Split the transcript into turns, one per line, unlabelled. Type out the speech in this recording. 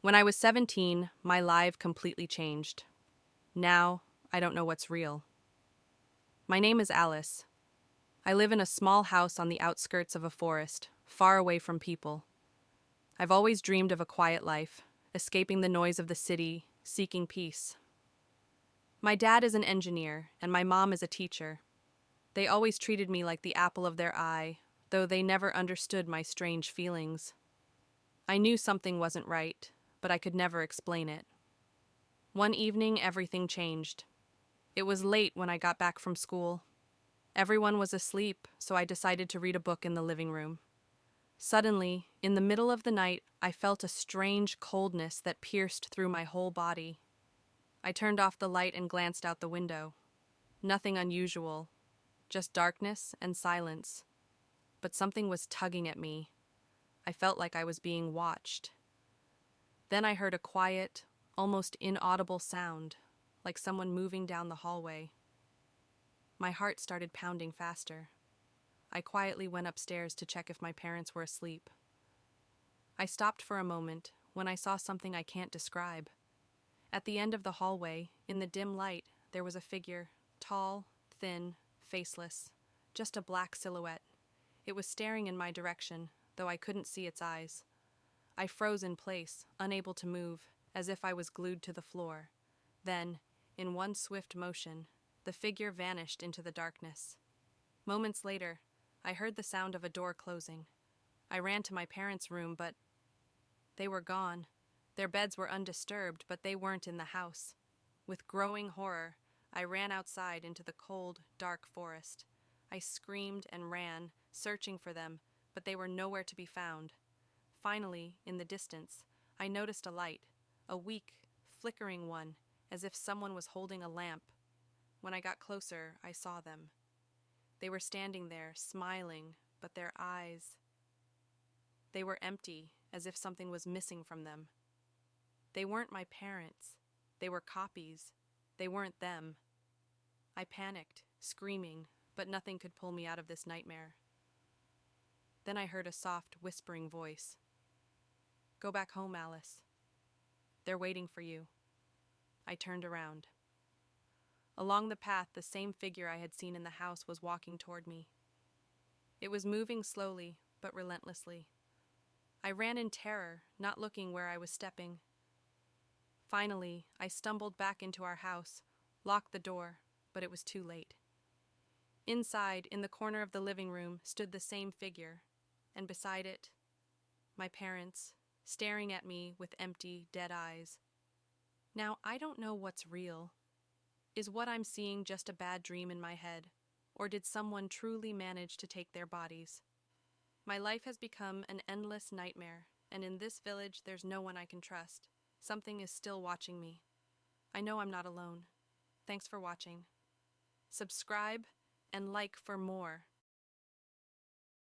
When I was 17, my life completely changed. Now, I don't know what's real. My name is Alice. I live in a small house on the outskirts of a forest, far away from people. I've always dreamed of a quiet life, escaping the noise of the city, seeking peace. My dad is an engineer, and my mom is a teacher. They always treated me like the apple of their eye, though they never understood my strange feelings. I knew something wasn't right, but I could never explain it. One evening, everything changed. It was late when I got back from school. Everyone was asleep, so I decided to read a book in the living room. Suddenly, in the middle of the night, I felt a strange coldness that pierced through my whole body. I turned off the light and glanced out the window. Nothing unusual, just darkness and silence. But something was tugging at me. I felt like I was being watched. Then I heard a quiet, almost inaudible sound, like someone moving down the hallway. My heart started pounding faster. I quietly went upstairs to check if my parents were asleep. I stopped for a moment when I saw something I can't describe. At the end of the hallway, in the dim light, there was a figure, tall, thin, faceless, just a black silhouette. It was staring in my direction, though I couldn't see its eyes. I froze in place, unable to move, as if I was glued to the floor. Then, in one swift motion, the figure vanished into the darkness. Moments later, I heard the sound of a door closing. I ran to my parents' room, but they were gone. Their beds were undisturbed, but they weren't in the house. With growing horror, I ran outside into the cold, dark forest. I screamed and ran, searching for them, but they were nowhere to be found. Finally, in the distance, I noticed a light, a weak, flickering one, as if someone was holding a lamp. When I got closer, I saw them. They were standing there, smiling, but their eyes, they were empty, as if something was missing from them. They weren't my parents. They were copies. They weren't them. I panicked, screaming, but nothing could pull me out of this nightmare. Then I heard a soft, whispering voice. "Go back home, Alice. They're waiting for you." I turned around. Along the path, the same figure I had seen in the house was walking toward me. It was moving slowly, but relentlessly. I ran in terror, not looking where I was stepping. Finally, I stumbled back into our house, locked the door, but it was too late. Inside, in the corner of the living room, stood the same figure, and beside it, my parents, staring at me with empty, dead eyes. Now, I don't know what's real. Is what I'm seeing just a bad dream in my head, or did someone truly manage to take their bodies? My life has become an endless nightmare, and in this village there's no one I can trust. Something is still watching me. I know I'm not alone. Thanks for watching. Subscribe and like for more.